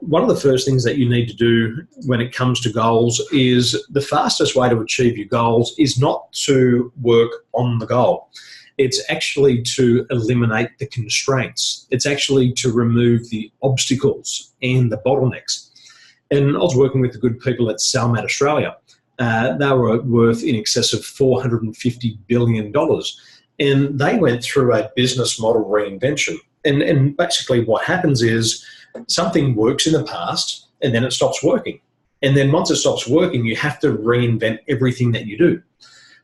One of the first things that you need to do when it comes to goals is the fastest way to achieve your goals is not to work on the goal. It's actually to eliminate the constraints. It's actually to remove the obstacles and the bottlenecks. And I was working with the good people at Salmat Australia. They were worth in excess of $450 billion. And they went through a business model reinvention. And basically what happens is something works in the past and then it stops working. And then once it stops working, you have to reinvent everything that you do.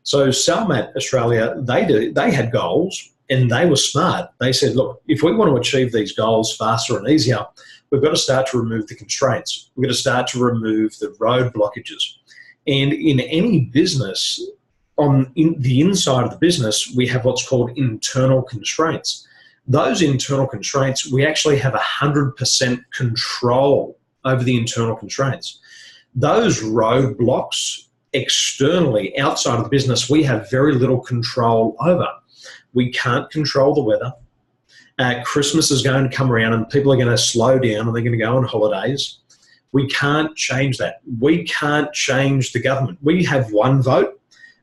So Salmat Australia, they had goals, And they were smart. They said, look, if we want to achieve these goals faster and easier, we've got to start to remove the constraints. We've got to start to remove the road blockages. And in any business, in the inside of the business, we have what's called internal constraints. Those internal constraints, we actually have 100% control over the internal constraints. Those roadblocks externally, outside of the business, we have very little control over. We can't control the weather. Christmas is going to come around and people are going to slow down and they're going to go on holidays. We can't change that. We can't change the government. We have one vote,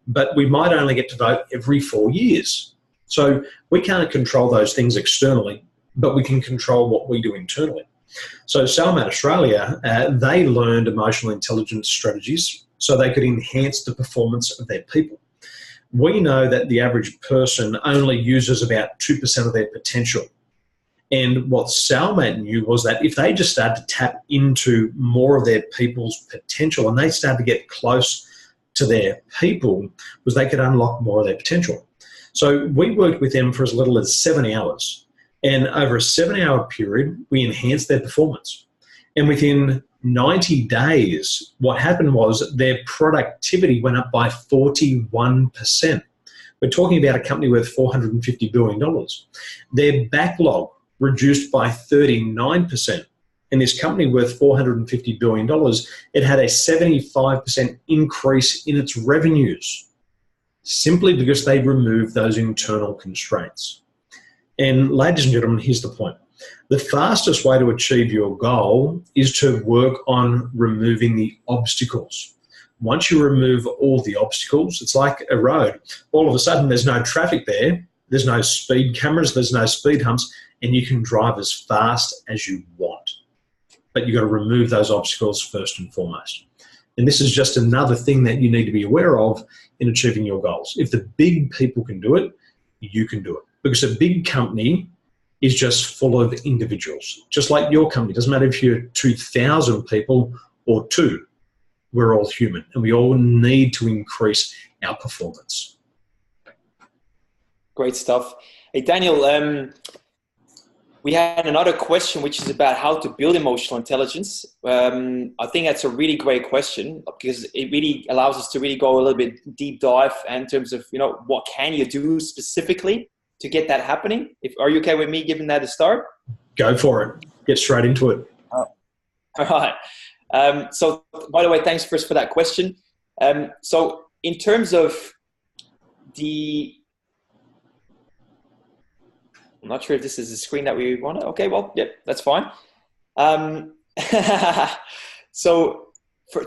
but we might only get to vote every 4 years. So we can't control those things externally, but we can control what we do internally. So Salmat Australia, they learned emotional intelligence strategies so they could enhance the performance of their people. We know that the average person only uses about 2% of their potential. And what Salmat knew was that if they just started to tap into more of their people's potential and they started to get close to their people, was they could unlock more of their potential. So we worked with them for as little as 7 hours. And over a 7-hour period, we enhanced their performance. And within 90 days, what happened was their productivity went up by 41%. We're talking about a company worth $450 billion. Their backlog reduced by 39%. And this company worth $450 billion, it had a 75% increase in its revenues, simply because they removed those internal constraints. And ladies and gentlemen, here's the point. The fastest way to achieve your goal is to work on removing the obstacles. Once you remove all the obstacles, it's like a road. All of a sudden, there's no traffic there. There's no speed cameras. There's no speed humps. And you can drive as fast as you want. But you've got to remove those obstacles first and foremost. And this is just another thing that you need to be aware of in achieving your goals. If the big people can do it, you can do it. Because a big company is just full of individuals. Just like your company. It doesn't matter if you're 2,000 people or 2. We're all human. And we all need to increase our performance. Great stuff. Hey, Daniel, we had another question, which is about how to build emotional intelligence. I think that's a really great question because it really allows us to really go a little bit deep dive in terms of, what can you do specifically to get that happening? Are you okay with me giving that a start? Go for it. Get straight into it. All right. So, by the way, thanks first for that question. So, in terms of I'm not sure if this is the screen that we want. Okay, well, yep, that's fine. So,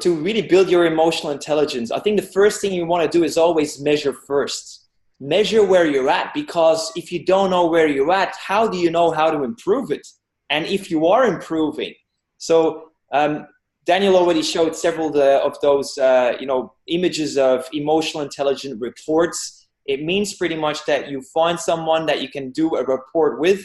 to really build your emotional intelligence, I think the first thing you want to do is always measure first. Measure where you're at, because if you don't know where you're at, how do you know how to improve it? And if you are improving. So Daniel already showed several of those images of emotional intelligence reports. It means pretty much that you find someone that you can do a report with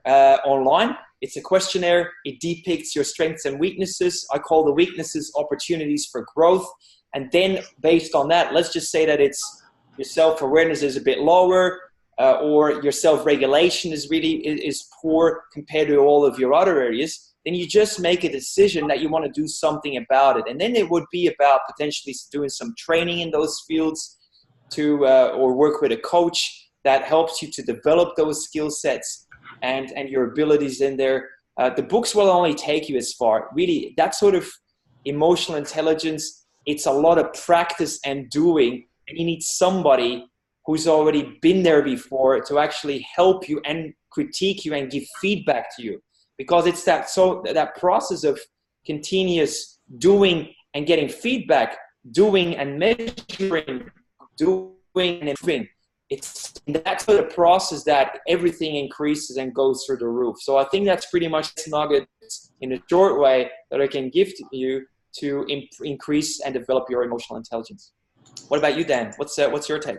online. It's a questionnaire. It depicts your strengths and weaknesses. I call the weaknesses opportunities for growth. And then based on that, let's just say that it's your self-awareness is a bit lower, or your self-regulation is poor compared to all of your other areas, then you just make a decision that you want to do something about it. And then it would be about potentially doing some training in those fields or work with a coach that helps you to develop those skill sets and your abilities in there. The books will only take you as far. Really, that sort of emotional intelligence, it's a lot of practice and doing. And you need somebody who's already been there before to actually help you and critique you and give feedback to you. Because it's that process of continuous doing and getting feedback, doing and measuring, doing and improving. It's that sort of process that everything increases and goes through the roof. So I think that's pretty much nuggets in a short way that I can give to you to increase and develop your emotional intelligence. What about you, Dan? What's your take?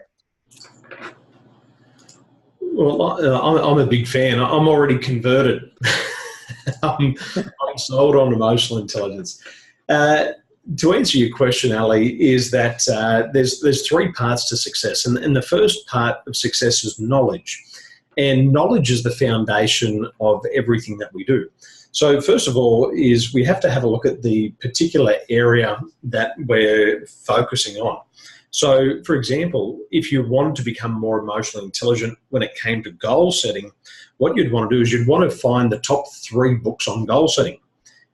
Well, I'm a big fan. I'm already converted. I'm sold on emotional intelligence. to answer your question, Ali, is that there's three parts to success. And the first part of success is knowledge. And knowledge is the foundation of everything that we do. So first of all is we have to have a look at the particular area that we're focusing on. So, for example, if you wanted to become more emotionally intelligent when it came to goal setting, what you'd want to do is you'd want to find the top 3 books on goal setting.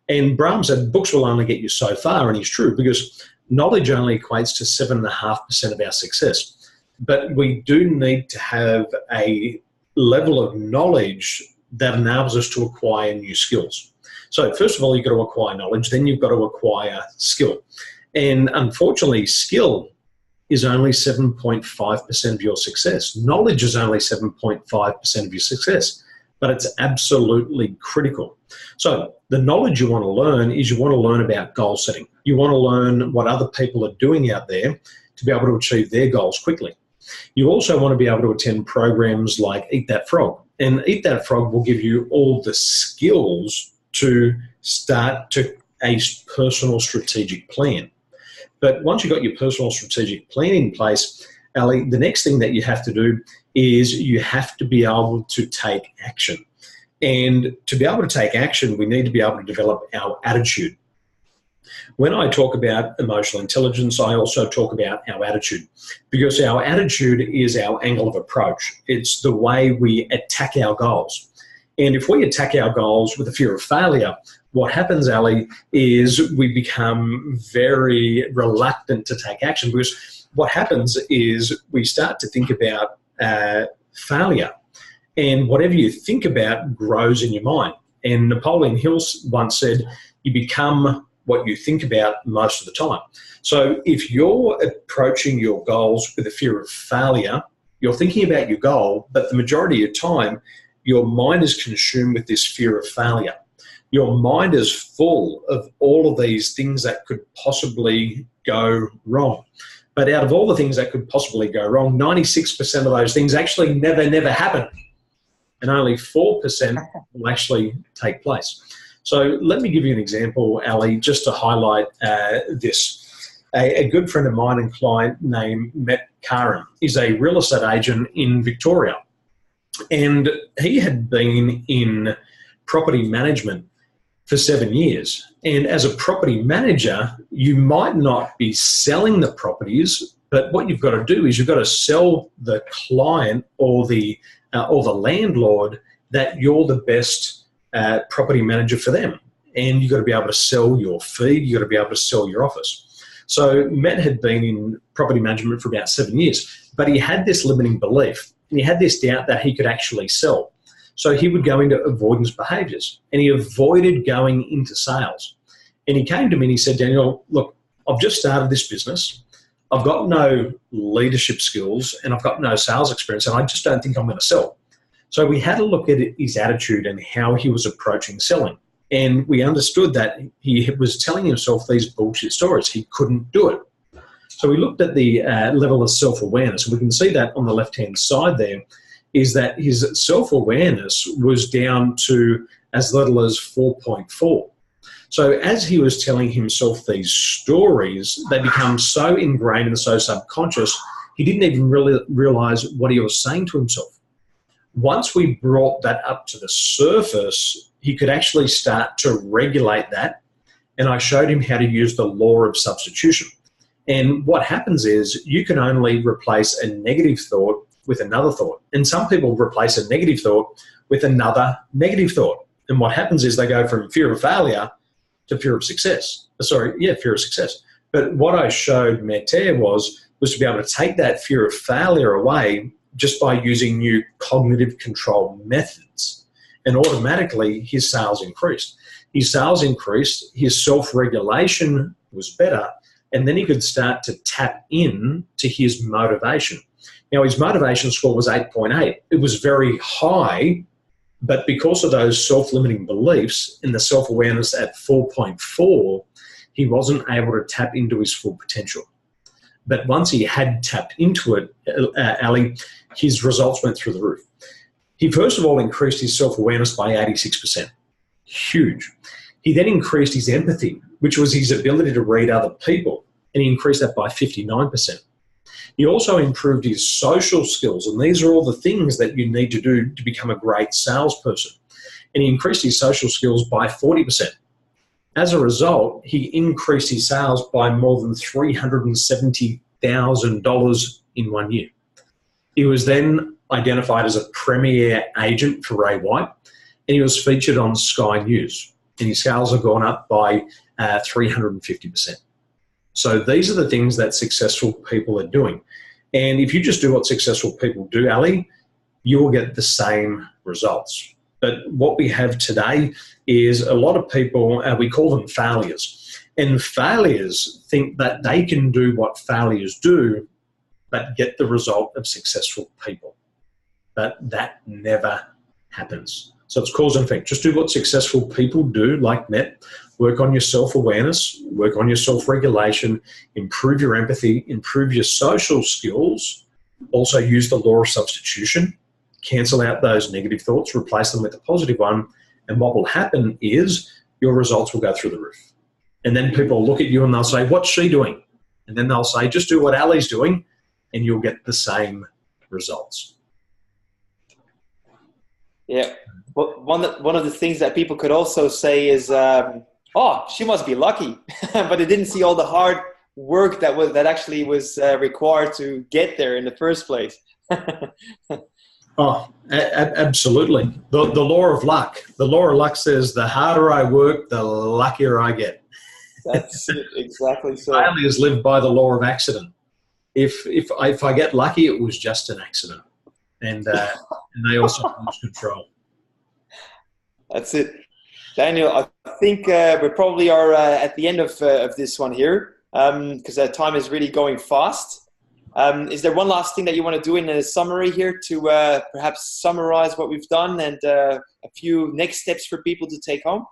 And Bram said books will only get you so far, and he's true, because knowledge only equates to 7.5% of our success. But we do need to have a level of knowledge that enables us to acquire new skills. So first of all, you've got to acquire knowledge, then you've got to acquire skill. And unfortunately, skill is only 7.5% of your success. Knowledge is only 7.5% of your success, but it's absolutely critical. So the knowledge you want to learn is you want to learn about goal setting. You want to learn what other people are doing out there to be able to achieve their goals quickly. You also want to be able to attend programs like Eat That Frog. And Eat That Frog will give you all the skills to start to a personal strategic plan. But once you've got your personal strategic plan in place, Ali, the next thing that you have to do is you have to be able to take action. And to be able to take action, we need to be able to develop our attitude. When I talk about emotional intelligence, I also talk about our attitude, because our attitude is our angle of approach. It's the way we attack our goals. And if we attack our goals with a fear of failure, what happens, Ali, is we become very reluctant to take action, because what happens is we start to think about failure. And whatever you think about grows in your mind. And Napoleon Hill once said, you become what you think about most of the time. So if you're approaching your goals with a fear of failure, you're thinking about your goal, but the majority of your time, your mind is consumed with this fear of failure. Your mind is full of all of these things that could possibly go wrong. But out of all the things that could possibly go wrong, 96% of those things actually never happen. And only 4% will actually take place. So let me give you an example, Ali, just to highlight this. A good friend of mine and client named Matt Karan is a real estate agent in Victoria. And he had been in property management for 7 years. And as a property manager, you might not be selling the properties, but what you've got to do is you've got to sell the client or the landlord that you're the best property manager for them. And you've got to be able to sell your feed, you've got to be able to sell your office. So Matt had been in property management for about 7 years, but he had this limiting belief, and he had this doubt that he could actually sell. So he would go into avoidance behaviours, and he avoided going into sales. And he came to me and he said, Daniel, look, I've just started this business. I've got no leadership skills and I've got no sales experience, and I just don't think I'm going to sell. So we had a look at his attitude and how he was approaching selling. And we understood that he was telling himself these bullshit stories. He couldn't do it. So we looked at the level of self-awareness, and we can see that on the left-hand side there is that his self-awareness was down to as little as 4.4. So as he was telling himself these stories, they become so ingrained and so subconscious, he didn't even really realize what he was saying to himself. Once we brought that up to the surface, he could actually start to regulate that. And I showed him how to use the law of substitution. And what happens is you can only replace a negative thought with another thought. And some people replace a negative thought with another negative thought. And what happens is they go from fear of failure to fear of success. Fear of success. But what I showed Mete was to be able to take that fear of failure away just by using new cognitive control methods. And automatically his sales increased. His sales increased, his self-regulation was better, and then he could start to tap in to his motivation. Now, his motivation score was 8.8. It was very high, but because of those self-limiting beliefs and the self-awareness at 4.4, he wasn't able to tap into his full potential. But once he had tapped into it, Ali, his results went through the roof. He first of all increased his self-awareness by 86%. Huge. He then increased his empathy, which was his ability to read other people, and he increased that by 59%. He also improved his social skills, and these are all the things that you need to do to become a great salesperson. And he increased his social skills by 40%. As a result, he increased his sales by more than $370,000 in 1 year. He was then identified as a premier agent for Ray White, and he was featured on Sky News, and his sales have gone up by 350%. So these are the things that successful people are doing. And if you just do what successful people do, Ali, you will get the same results. But what we have today is a lot of people, we call them failures. And failures think that they can do what failures do, but get the result of successful people. But that never happens. So it's cause and effect. Just do what successful people do, like Net. Work on your self-awareness, work on your self-regulation, improve your empathy, improve your social skills. Also use the law of substitution. Cancel out those negative thoughts, replace them with a positive one. And what will happen is your results will go through the roof. And then people will look at you and they'll say, what's she doing? And then they'll say, just do what Ali's doing, and you'll get the same results. Yeah. Well, one of the things that people could also say is, oh, she must be lucky, but they didn't see all the hard work that actually was required to get there in the first place. Oh, absolutely. The law of luck. The law of luck says the harder I work, the luckier I get. That's it, exactly so. Failures live by the law of accident. If I get lucky, it was just an accident, and they also lose control. That's it. Daniel, I think we probably are at the end of this one here, because time is really going fast. Is there one last thing that you want to do in a summary here to perhaps summarize what we've done and a few next steps for people to take home?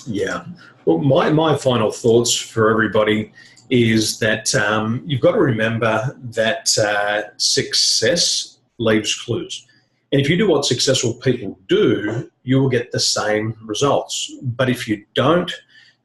Yeah. Well, my final thoughts for everybody is that you've got to remember that success leaves clues. And if you do what successful people do, you will get the same results. But if you don't,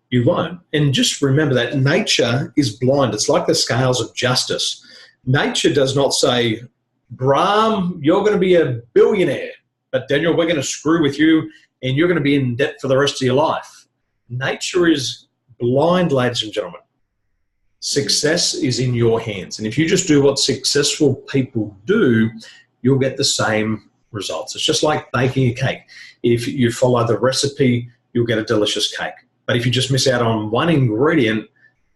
you won't. And just remember that nature is blind. It's like the scales of justice. Nature does not say, Bram, you're going to be a billionaire, but Daniel, we're going to screw with you and you're going to be in debt for the rest of your life. Nature is blind, ladies and gentlemen. Success is in your hands. And if you just do what successful people do, you'll get the same results. It's just like baking a cake. If you follow the recipe, you'll get a delicious cake. But if you just miss out on one ingredient,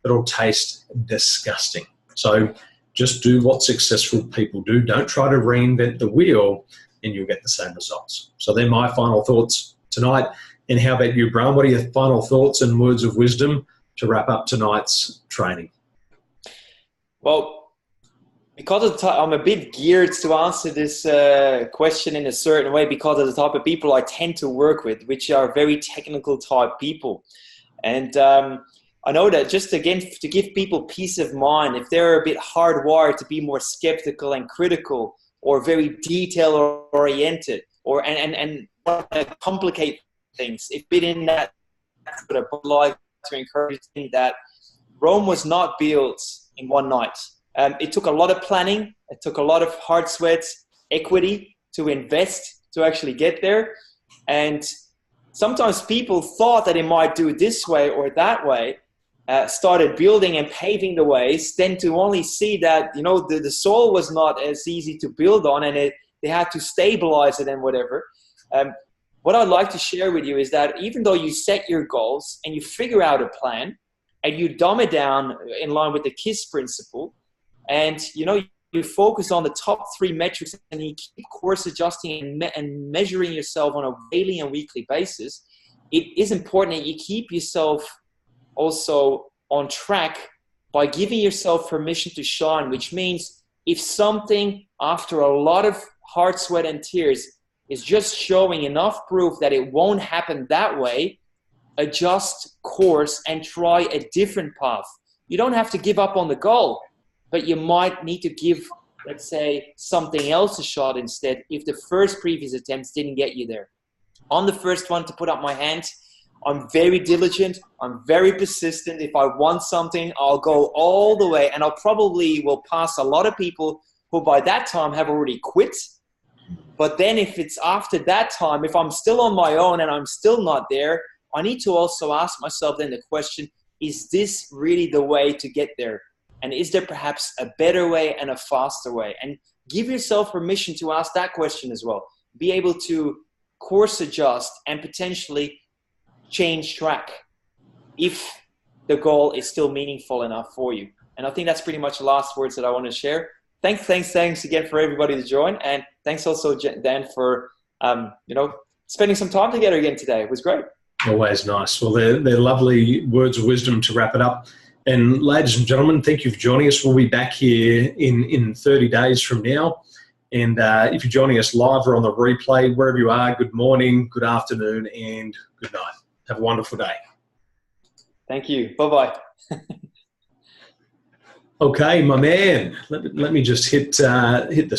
it'll taste disgusting. So just do what successful people do. Don't try to reinvent the wheel and you'll get the same results. So they're my final thoughts tonight. And how about you, Bram? What are your final thoughts and words of wisdom to wrap up tonight's training? Well, because of the time, I'm a bit geared to answer this question in a certain way because of the type of people I tend to work with, which are very technical type people. And I know that just again, to give people peace of mind, if they're a bit hardwired to be more skeptical and critical or very detail oriented or and want to complicate things, if been in that, but I would like to encourage that Rome was not built in one night. It took a lot of planning. It took a lot of hard sweat, equity to invest to actually get there. And sometimes people thought that they might do it this way or that way, started building and paving the ways, then to only see that, you know, the soil was not as easy to build on and they had to stabilize it and whatever. What I'd like to share with you is that even though you set your goals and you figure out a plan and you dumb it down in line with the KISS principle, and you know you focus on the top 3 metrics and you keep course adjusting and measuring yourself on a daily and weekly basis, it is important that you keep yourself also on track by giving yourself permission to shine, which means if something after a lot of hard sweat and tears is just showing enough proof that it won't happen that way, adjust course and try a different path. You don't have to give up on the goal, but you might need to give, let's say, something else a shot instead if the first previous attempts didn't get you there. On the first one, to put up my hand, I'm very diligent. I'm very persistent. If I want something, I'll go all the way, and I'll probably will pass a lot of people who by that time have already quit. But then if it's after that time, if I'm still on my own and I'm still not there, I need to also ask myself then the question, is this really the way to get there? And is there perhaps a better way and a faster way? And give yourself permission to ask that question as well. Be able to course adjust and potentially change track if the goal is still meaningful enough for you. And I think that's pretty much the last words that I want to share. Thanks again for everybody to join. And thanks also, Dan, for spending some time together again today. It was great. Always nice. Well, they're lovely words of wisdom to wrap it up. And ladies and gentlemen, thank you for joining us. We'll be back here in 30 days from now. And if you're joining us live or on the replay, wherever you are, good morning, good afternoon, and good night. Have a wonderful day. Thank you. Bye-bye. Okay, my man. Let me just hit the